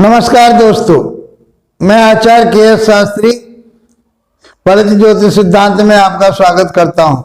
नमस्कार दोस्तों, मैं आचार्य के.एस. शास्त्री फलित ज्योतिष सिद्धांत में आपका स्वागत करता हूं।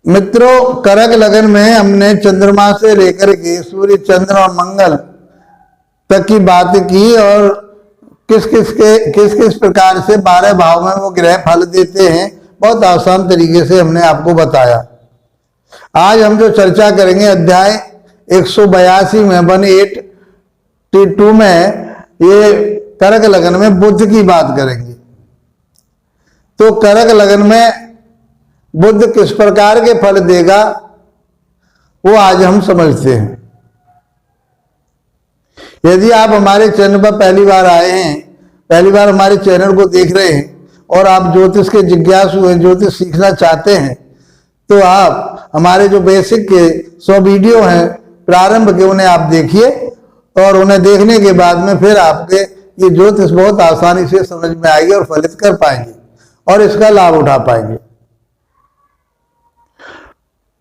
मित्रों, कर्क लगन में हमने चंद्रमा से लेकर के सूर्य, चंद्र और मंगल तक की बात की और किस किस प्रकार से 12 भाव में वो ग्रह फल देते हैं, बहुत आसान तरीके से हमने आपको बताया। आज हम जो चर्चा करेंगे अध्याय 182 में 182 में ये कर्क लगन में बुध की बात करेंगे। तो कर्क लगन में बुध किस प्रकार के फल देगा वो आज हम समझते हैं। यदि आप हमारे चैनल पर पहली बार आए हैं, पहली बार हमारे चैनल को देख रहे हैं और आप ज्योतिष के जिज्ञासु हैं, ज्योतिष सीखना चाहते हैं, तो आप हमारे जो बेसिक के 100 वीडियो हैं प्रारंभ के, उन्हें आप देखिए और उन्हें देखने के बाद में फिर आपके ये ज्योतिष बहुत आसानी से समझ में आएगी और फलित कर पाएंगे और इसका लाभ उठा पाएंगे।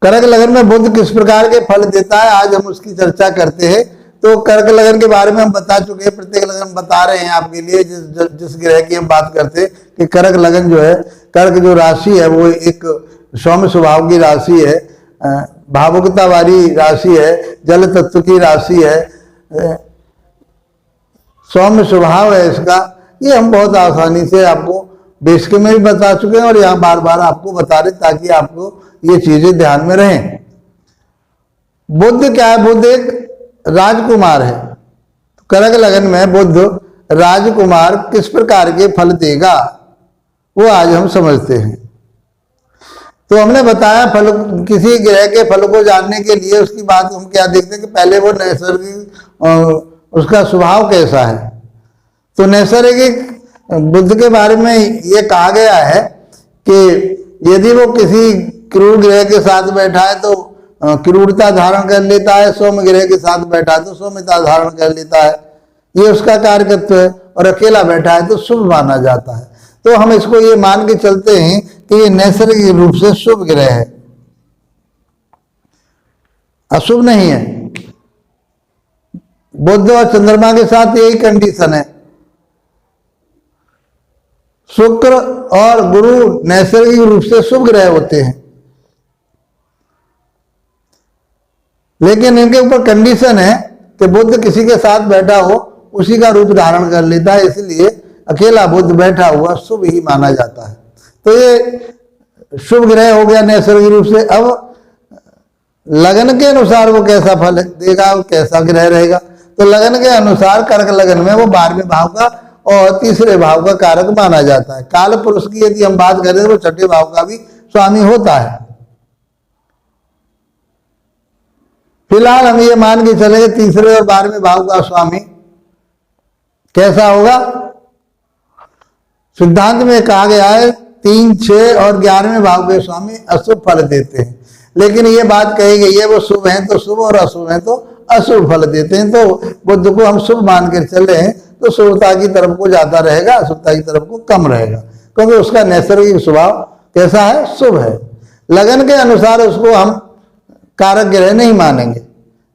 कर्क लगन में बुध किस प्रकार के फल देता है, आज हम उसकी चर्चा करते हैं। तो कर्क लगन के बारे में हम बता चुके हैं, प्रत्येक लगन बता रहे हैं आपके लिए। जिस ग्रह की हम बात करते हैं कि कर्क लगन जो है, कर्क जो राशि है वो एक सौम्य स्वभाव की राशि है, भावुकता वाली राशि है, जल तत्व की राशि है, सौम्य स्वभाव है इसका। ये हम बहुत आसानी से आपको बेसिक में भी बता चुके हैं और यहाँ बार बार आपको बता रहे ताकि आपको ये चीजें ध्यान में रहें। बुध क्या है? बुध एक राजकुमार है। तो कर्क लगन में बुध राजकुमार किस प्रकार के फल देगा वो आज हम समझते हैं। तो हमने बताया फल, किसी ग्रह के फल को जानने के लिए उसकी बात हम क्या देखते हैं कि पहले वो नैसर्गिक उसका स्वभाव कैसा है। तो नैसर्गिक बुध के बारे में ये कहा गया है कि यदि वो किसी क्रूर ग्रह के साथ बैठा है तो क्रूरता धारण कर लेता है, सौम्य ग्रह के साथ बैठा है तो सौम्यता धारण कर लेता है, ये उसका कार्यकत्व है। और अकेला बैठा है तो शुभ माना जाता है। तो हम इसको ये मान के चलते हैं कि ये नैसर्गिक रूप से शुभ ग्रह है, अशुभ नहीं है। बुध और चंद्रमा के साथ यही कंडीशन है। शुक्र और गुरु नैसर्गिक रूप से शुभ ग्रह होते हैं, लेकिन इनके ऊपर कंडीशन है कि बुध किसी के साथ बैठा हो उसी का रूप धारण कर लेता है, इसलिए अकेला बुध बैठा हुआ शुभ ही माना जाता है। तो ये शुभ ग्रह हो गया नैसर्गिक रूप से। अब लगन के अनुसार वो कैसा फल देगा, वो कैसा ग्रह रहेगा। तो लगन के अनुसार कर्क लगन में वो 12वें भाव का और तीसरे भाव का कारक माना जाता है। काल पुरुष की यदि हम बात करें तो वो 6ठे भाव का भी स्वामी होता है। फिलहाल हम ये मान के चलेंगे तीसरे और 12वें भाव का स्वामी कैसा होगा। सिद्धांत में कहा गया है 3, 6 और 11वें भाव के स्वामी अशुभ फल देते हैं, लेकिन ये बात कही गई है वो शुभ हैं तो शुभ और अशुभ हैं तो अशुभ फल देते हैं। तो बुध को हम शुभ मान कर चले हैं तो शुभता की तरफ को ज्यादा रहेगा, अशुभता की तरफ को कम रहेगा, क्योंकि उसका नैसर्गिक स्वभाव कैसा है, शुभ है। लगन के अनुसार उसको हम कारक ग्रह नहीं मानेंगे,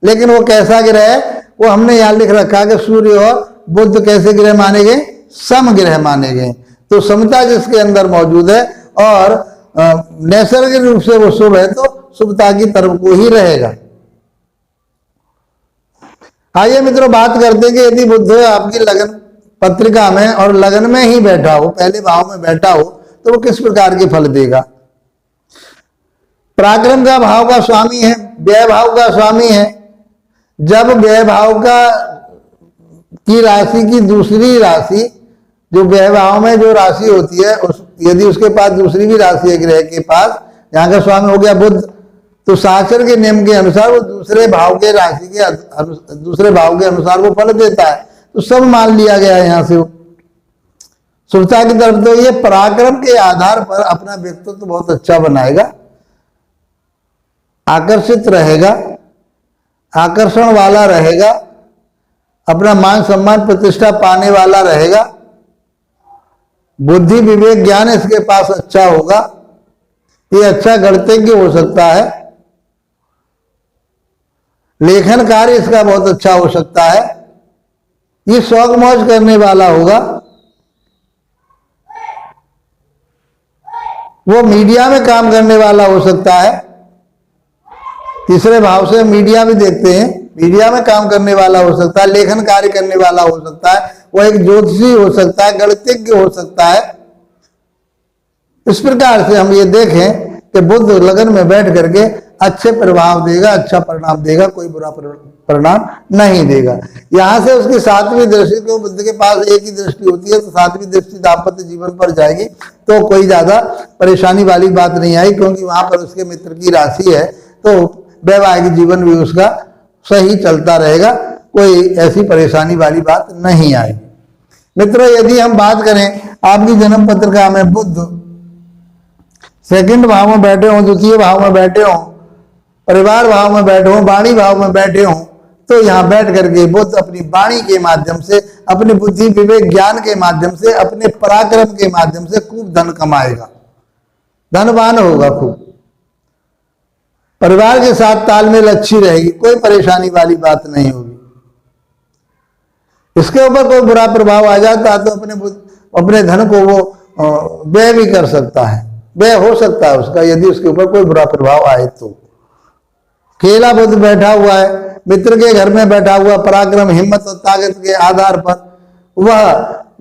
लेकिन वो कैसा ग्रह है वो हमने यहाँ लिख रखा कि सूर्य और बुध कैसे ग्रह माने गए, सम ग्रह माने गए। तो समता जिसके अंदर मौजूद है और नैसर्गिक रूप से वो शुभ है तो शुभता की तरफ को ही रहेगा। आइए मित्रों बात करते हैं कि यदि बुध आपकी लगन पत्रिका में और लगन में ही बैठा हो, पहले भाव में बैठा हो, तो वो किस प्रकार के फल देगा। पराक्रम का भाव का स्वामी है, व्यय भाव का स्वामी है। जब व्यय भाव का की राशि की दूसरी राशि, जो व्यय भाव में जो राशि होती है यदि उसके पास दूसरी भी राशि है ग्रह के पास, यहाँ का स्वामी हो गया बुध, तो शास्त्र के नियम के अनुसार वो दूसरे भाव के राशि के दूसरे भाव के अनुसार वो फल देता है। तो सब मान लिया गया है यहाँ से शुभता की तरफ। तो ये पराक्रम के आधार पर अपना व्यक्तित्व तो बहुत अच्छा बनाएगा, आकर्षित रहेगा, आकर्षण वाला रहेगा, अपना मान सम्मान प्रतिष्ठा पाने वाला रहेगा, बुद्धि विवेक ज्ञान इसके पास अच्छा होगा, ये अच्छा गणतज्ञ हो सकता है, लेखन कार्य इसका बहुत अच्छा हो सकता है। ये शौक मौज करने वाला होगा। वो मीडिया में काम करने वाला हो सकता है। तीसरे भाव से मीडिया भी देखते हैं, मीडिया में काम करने वाला हो सकता है, लेखन कार्य करने वाला हो सकता है, वो एक ज्योतिषी हो सकता है, गणितज्ञ हो सकता है। इस प्रकार से हम ये देखें कि बुध लगन में बैठ करके अच्छे प्रभाव देगा, अच्छा परिणाम देगा, कोई बुरा परिणाम नहीं देगा। यहां से उसकी सातवीं दृष्टि, तो बुध के पास एक ही दृष्टि होती है, तो सातवीं दृष्टि दाम्पत्य जीवन पर जाएगी, तो कोई ज्यादा परेशानी वाली बात नहीं आई, क्योंकि वहां पर उसके मित्र की राशि है, तो वैवाहिक जीवन भी उसका सही चलता रहेगा, कोई ऐसी परेशानी वाली बात नहीं आएगी। मित्रों, यदि हम बात करें आपकी जन्म पत्रिका में बुध सेकंड भाव में बैठे हों, द्वितीय भाव में बैठे हों, परिवार भाव में बैठे हों, वाणी भाव में बैठे हों, तो यहाँ बैठ करके बुध अपनी वाणी के माध्यम से, अपनी बुद्धि विवेक ज्ञान के माध्यम से, अपने पराक्रम के माध्यम से खूब धन कमाएगा, धनवान होगा खूब। परिवार के साथ तालमेल अच्छी रहेगी, कोई परेशानी वाली बात नहीं होगी। इसके ऊपर कोई बुरा प्रभाव आ जाता है तो अपने धन को वो व्यय भी कर सकता है, व्यय हो सकता है उसका, यदि उसके ऊपर कोई बुरा प्रभाव आए तो। केला बुध बैठा हुआ है, मित्र के घर में बैठा हुआ, पराक्रम हिम्मत और ताकत के आधार पर वह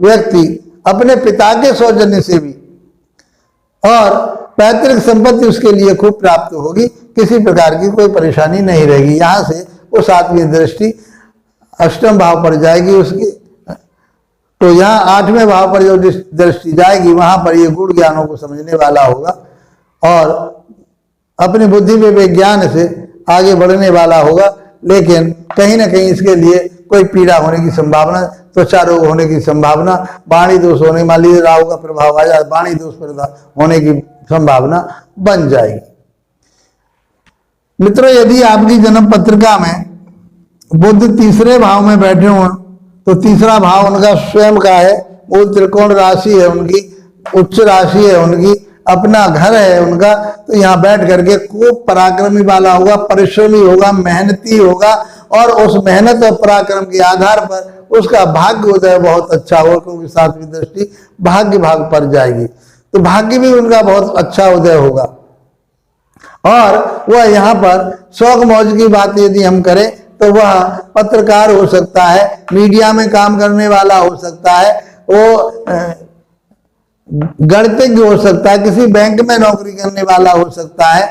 व्यक्ति अपने पिता के सौजन्य से भी और पैतृक संपत्ति उसके लिए खूब प्राप्त होगी, किसी प्रकार की कोई परेशानी नहीं रहेगी। यहां से वो सातवीं दृष्टि अष्टम भाव पर जाएगी उसकी, तो यहाँ आठवें भाव पर जो दृष्टि जाएगी वहां पर ये गुण ज्ञानों को समझने वाला होगा और अपनी बुद्धि में विज्ञान से आगे बढ़ने वाला होगा। लेकिन कहीं ना कहीं इसके लिए कोई पीड़ा होने की संभावना, त्वचा रोग होने की संभावना, वाणी दोष होने, मान लीजिए राहु का प्रभाव आ जाए, वाणी दोष होने की संभावना बन जाएगी। मित्रों, यदि आपकी जन्म पत्रिका में बुध तीसरे भाव में बैठे हों, तो तीसरा भाव उनका स्वयं का है, मूल त्रिकोण राशि है उनकी, उच्च राशि है उनकी, अपना घर है उनका, तो यहाँ बैठ करके खूब पराक्रमी वाला होगा, परिश्रमी होगा, मेहनती होगा और उस मेहनत और पराक्रम के आधार पर उसका भाग्य उदय बहुत अच्छा होगा, क्योंकि सातवीं दृष्टि भाग्य भाग पर जाएगी, तो भाग्य भी उनका बहुत अच्छा उदय होगा। और वह यहाँ पर शौक मौज की बात यदि हम करें तो वह पत्रकार हो सकता है, मीडिया में काम करने वाला हो सकता है, वो गणितज्ञ हो सकता है, किसी बैंक में नौकरी करने वाला हो सकता है।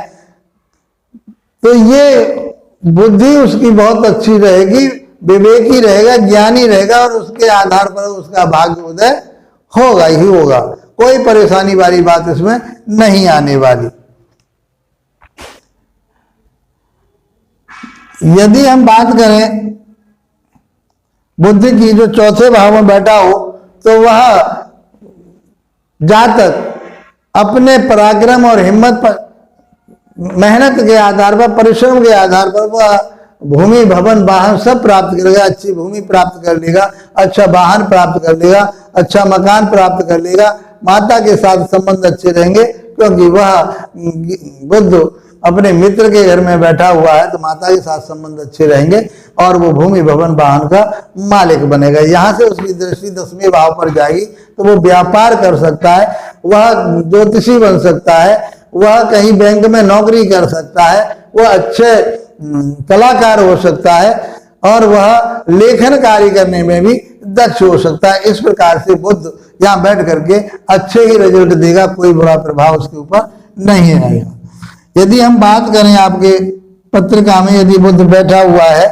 तो ये बुद्धि उसकी बहुत अच्छी रहेगी, विवेकी रहेगा, ज्ञानी रहेगा और उसके आधार पर उसका भाग्य उदय होगा ही होगा, कोई परेशानी वाली बात इसमें नहीं आने वाली। यदि हम बात करें बुद्धि की जो चौथे भाव में बैठा हो, तो वह जातक अपने पराक्रम और हिम्मत पर, मेहनत के आधार पर, परिश्रम के आधार पर वह भूमि भवन वाहन सब प्राप्त करेगा, अच्छी भूमि प्राप्त कर लेगा, अच्छा वाहन प्राप्त कर लेगा, अच्छा मकान प्राप्त कर लेगा, माता के साथ संबंध अच्छे रहेंगे, क्योंकि वह बुध अपने मित्र के घर में बैठा हुआ है, तो माता के साथ संबंध अच्छे रहेंगे और वो भूमि भवन वाहन का मालिक बनेगा। यहाँ से उसकी दृष्टि दसवें भाव पर जाएगी, तो वो व्यापार कर सकता है, वह ज्योतिषी बन सकता है, वह कहीं बैंक में नौकरी कर सकता है, वह अच्छे कलाकार हो सकता है और वह लेखन कार्य करने में भी दक्ष हो सकता है। इस प्रकार से बुध यहाँ बैठ करके अच्छे ही रिजल्ट देगा, कोई बुरा प्रभाव उसके ऊपर नहीं आएगा। यदि हम बात करें आपके पत्रिका में यदि बुध बैठा हुआ है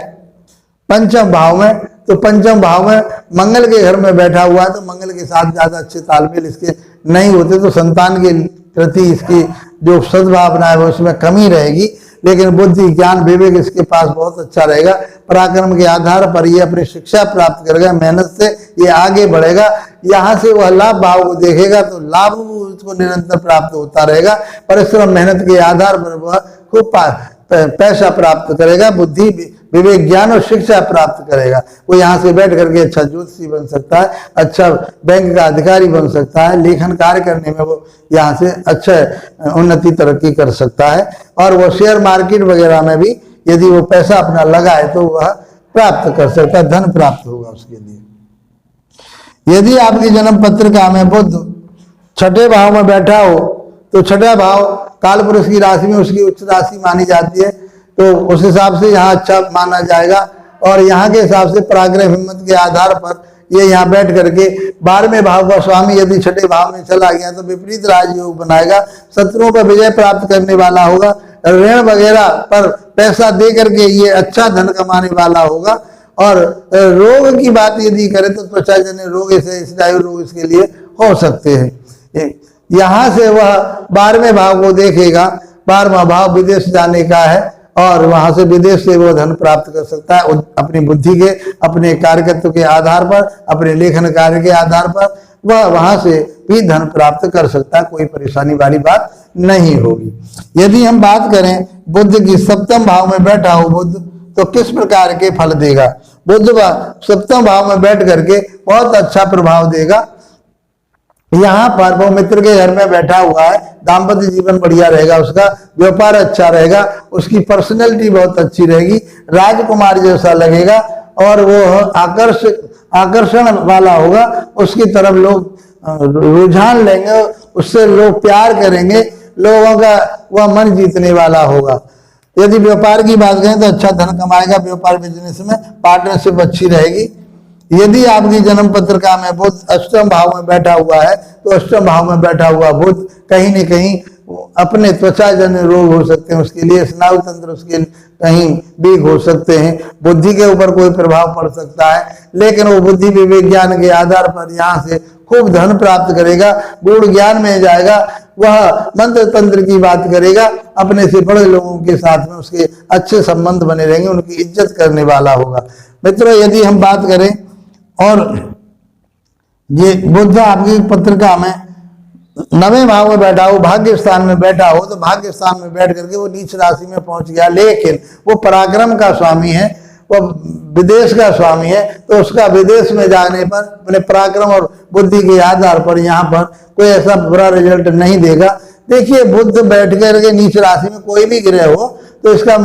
पंचम भाव में, तो पंचम भाव में मंगल के घर में बैठा हुआ है, तो मंगल के साथ ज्यादा अच्छे तालमेल इसके नहीं होते, तो संतान के प्रति इसकी जो सद्भावना है वो उसमें कमी रहेगी। लेकिन बुद्धि ज्ञान विवेक इसके पास बहुत अच्छा रहेगा, पराक्रम के आधार पर ये अपनी शिक्षा प्राप्त करेगा, मेहनत से ये आगे बढ़ेगा। यहाँ से वह लाभ भाव को देखेगा तो लाभ उसको निरंतर प्राप्त होता रहेगा, परिश्रम मेहनत के आधार पर वह खूब पैसा प्राप्त करेगा, बुद्धि विवेक ज्ञान और शिक्षा प्राप्त करेगा। वो यहाँ से बैठ करके अच्छा ज्योतिषी बन सकता है, अच्छा बैंक का अधिकारी बन सकता है, लेखन कार्य करने में वो यहाँ से अच्छा उन्नति तरक्की कर सकता है और वो शेयर मार्केट वगैरह में भी यदि वो पैसा अपना लगाए तो वह प्राप्त कर सकता है, धन प्राप्त होगा उसके लिए। यदि आपकी जन्म पत्रिका में बुध छठे भाव में बैठा हो तो छठा भाव काल पुरुष की राशि में उसकी उच्च राशि मानी जाती है, तो उस हिसाब से यहाँ अच्छा माना जाएगा। और यहाँ के हिसाब से पराक्रम हिम्मत के आधार पर ये यहाँ बैठ करके 12वें भाव का स्वामी यदि छठे भाव में चला गया तो विपरीत राजयोग बनाएगा, शत्रुओं पर विजय प्राप्त करने वाला होगा, ऋण वगैरह पर पैसा दे करके ये अच्छा धन कमाने वाला होगा। और रोग की बात यदि करें तो त्वचा जन्य रोग, ऐसे स्नायु रोग इसके लिए हो सकते हैं। यहाँ से वह 12वें भाव को देखेगा, 12वां भाव विदेश जाने का है और वहां से विदेश से वो धन प्राप्त कर सकता है अपनी बुद्धि के, अपने कार्यकत्व के आधार पर, अपने लेखन कार्य के आधार पर वह वहां से भी धन प्राप्त कर सकता है, कोई परेशानी वाली बात नहीं होगी। यदि हम बात करें बुध की सप्तम भाव में बैठा हो बुध तो किस प्रकार के फल देगा। बुध सप्तम भाव में बैठ करके बहुत अच्छा प्रभाव देगा। यहाँ पर वो मित्र के घर में बैठा हुआ है, दाम्पत्य जीवन बढ़िया रहेगा, उसका व्यापार अच्छा रहेगा, उसकी पर्सनैलिटी बहुत अच्छी रहेगी, राजकुमार जैसा लगेगा और वो आकर्षण वाला होगा, उसकी तरफ लोग रुझान लेंगे, उससे लोग प्यार करेंगे, लोगों का वह मन जीतने वाला होगा। यदि व्यापार की बात करें तो अच्छा धन कमाएगा, व्यापार बिजनेस में पार्टनरशिप अच्छी रहेगी। यदि आपकी जन्म पत्रिका में बुध अष्टम भाव में बैठा हुआ है तो अष्टम भाव में बैठा हुआ बुध कहीं न कहीं अपने त्वचा जन्य रोग हो सकते हैं, उसके लिए स्नायु तंत्र उसके कहीं वीक हो सकते हैं, बुद्धि के ऊपर कोई प्रभाव पड़ सकता है, लेकिन वो बुद्धि विवेक ज्ञान के आधार पर यहाँ से खूब धन प्राप्त करेगा, गूढ़ ज्ञान में जाएगा, वह मंत्र तंत्र की बात करेगा, अपने से बड़े लोगों के साथ में उसके अच्छे संबंध बने रहेंगे, उनकी इज्जत करने वाला होगा। मित्रों, यदि हम बात करें और ये बुध आपकी पत्रिका में 9वें भाव में बैठा हो, भाग्य स्थान में बैठा हो तो भाग्य स्थान में बैठ करके वो नीच राशि में पहुंच गया, लेकिन वो पराक्रम का स्वामी है, वो विदेश का स्वामी है, तो उसका विदेश में जाने पर अपने पराक्रम और बुद्धि के आधार पर यहाँ पर कोई ऐसा बुरा रिजल्ट नहीं देगा। देखिए, बुध बैठ करके नीच राशि में कोई भी ग्रह हो तो इसका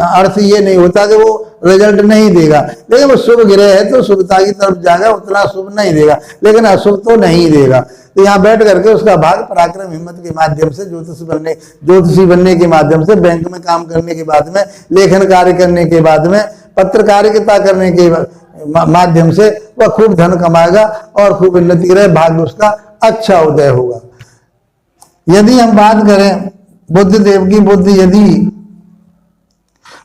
अर्थ ये नहीं होता कि वो रिजल्ट नहीं देगा, लेकिन वो शुभ ग्रह है तो शुभता की तरफ जाएगा, उतना शुभ नहीं देगा, लेकिन अशुभ तो नहीं देगा। तो यहाँ बैठ करके उसका भाग पराक्रम हिम्मत के माध्यम से, ज्योतिषी बनने के माध्यम से, बैंक में काम करने के बाद में, लेखन कार्य करने के बाद में, पत्रकारिता करने के माध्यम से वह खूब धन कमाएगा और खूब उन्नति करे, भाग्य उसका अच्छा उदय होगा। यदि हम बात करें बुध देव की, बुध यदि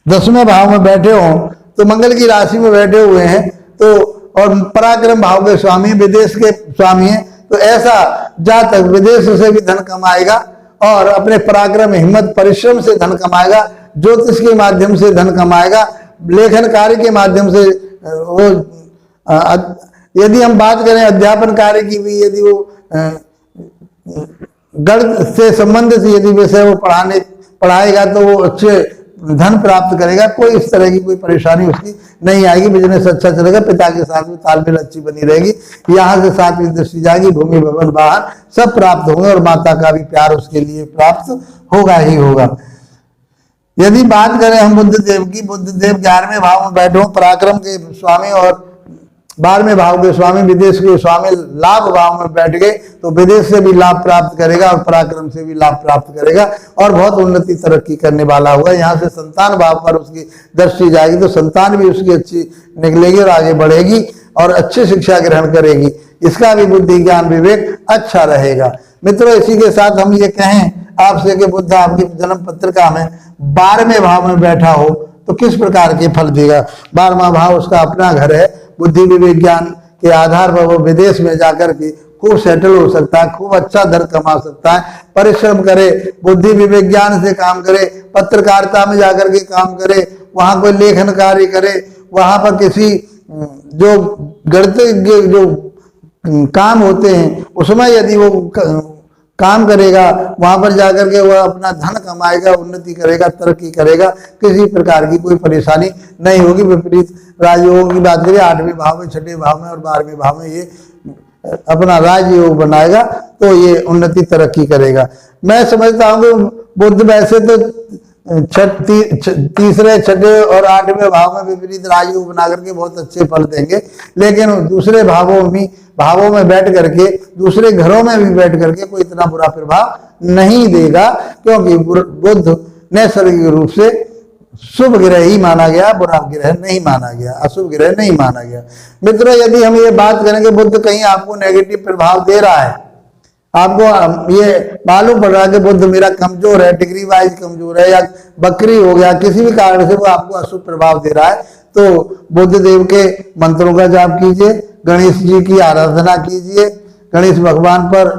10वें भाव में बैठे हो तो मंगल की राशि में बैठे हुए हैं तो, और पराक्रम भाव के स्वामी, विदेश के स्वामी हैं, तो ऐसा जातक विदेश से भी धन कमाएगा और अपने पराक्रम हिम्मत परिश्रम से धन कमाएगा, ज्योतिष के माध्यम से धन कमाएगा, लेखन कार्य के माध्यम से वो यदि हम बात करें अध्यापन कार्य की भी, यदि वो गणित से संबंधित यदि विषय वो पढ़ाएगा तो वो अच्छे धन प्राप्त करेगा, कोई इस तरह की कोई परेशानी उसकी नहीं आएगी, बिजनेस अच्छा चलेगा, पिता के साथ में तालमेल अच्छी बनी रहेगी, यहाँ से 7वीं दृष्टि जाएगी, भूमि भवन वाहन सब प्राप्त होंगे और माता का भी प्यार उसके लिए प्राप्त होगा ही होगा। यदि बात करें हम बुध देव की, बुध देव 11वें भाव में बैठे हो, पराक्रम के स्वामी और 12वें भाव के स्वामी, विदेश के स्वामी, लाभ भाव में बैठ गए तो विदेश से भी लाभ प्राप्त करेगा और पराक्रम से भी लाभ प्राप्त करेगा और बहुत उन्नति तरक्की करने वाला होगा। यहाँ से संतान भाव पर उसकी दृष्टि जाएगी तो संतान भी उसकी अच्छी निकलेगी और आगे बढ़ेगी और अच्छी शिक्षा ग्रहण करेगी, इसका भी बुद्धि ज्ञान विवेक अच्छा रहेगा। मित्रों, इसी के साथ हम ये कहें आपसे कि बुध आपकी जन्म पत्रिका में 12वें भाव में बैठा हो तो किस प्रकार के फल देगा। 12वां भाव उसका अपना घर है, बुद्धि विवेक ज्ञान के आधार पर वो विदेश में जाकर के खूब सेटल हो सकता है, खूब अच्छा धन कमा सकता है, परिश्रम करे, बुद्धि विवेक ज्ञान से काम करे, पत्रकारिता में जाकर के काम करे, वहां कोई लेखन कार्य करे, वहां पर किसी जो गणितज्ञ जो काम होते हैं उसमें यदि वो काम करेगा, वहां पर जाकर के वह अपना धन कमाएगा, उन्नति करेगा, तरक्की करेगा, किसी प्रकार की कोई परेशानी नहीं होगी। विपरीत राजयोग की बात करें 8वें भाव में, 6ठे भाव में और 12वें भाव में ये अपना राजयोग बनाएगा तो ये उन्नति तरक्की करेगा। मैं समझता हूँ कि बुध वैसे तो तीसरे, छठे और 8वें भाव में विपरीत राजयोग बना करके बहुत अच्छे फल देंगे, लेकिन दूसरे भावों में बैठ करके, दूसरे घरों में भी बैठ करके कोई इतना बुरा प्रभाव नहीं देगा, क्योंकि बुध नैसर्गिक रूप से शुभ ग्रह ही माना गया, बुरा ग्रह नहीं माना गया, अशुभ ग्रह नहीं माना गया। मित्रों, यदि हम ये बात करेंगे बुध कहीं आपको नेगेटिव प्रभाव दे रहा है, आपको ये मालूम पड़ रहा है कि बुध मेरा कमजोर है, डिग्री वाइज कमजोर है, या बकरी हो गया, किसी भी कारण से वो आपको अशुभ प्रभाव दे रहा है, तो बुध देव के मंत्रों का जाप कीजिए, गणेश जी की आराधना कीजिए, गणेश भगवान पर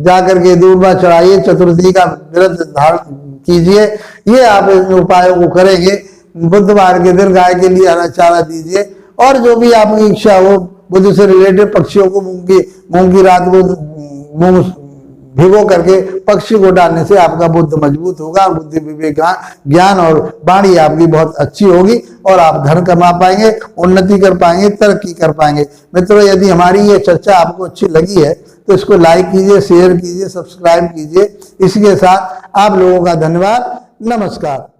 जाकर के दूर्वा चढ़ाइए, चतुर्थी का व्रत धारण कीजिए। ये आप इन उपायों को करेंगे, बुधवार के दिन गाय के लिए हरा चारा दीजिए, और जो भी आपकी इच्छा हो, बुध से रिलेटेड पक्षियों को मूंग की रात को मूंग भिगो करके पक्षी को डालने से आपका बुद्ध मजबूत होगा, बुद्धि विवेक ज्ञान और वाणी आपकी बहुत अच्छी होगी, और आप धन कमा पाएंगे, उन्नति कर पाएंगे, तरक्की कर पाएंगे। मित्रों, यदि हमारी ये चर्चा आपको अच्छी लगी है तो इसको लाइक कीजिए, शेयर कीजिए, सब्सक्राइब कीजिए। इसके साथ आप लोगों का धन्यवाद, नमस्कार।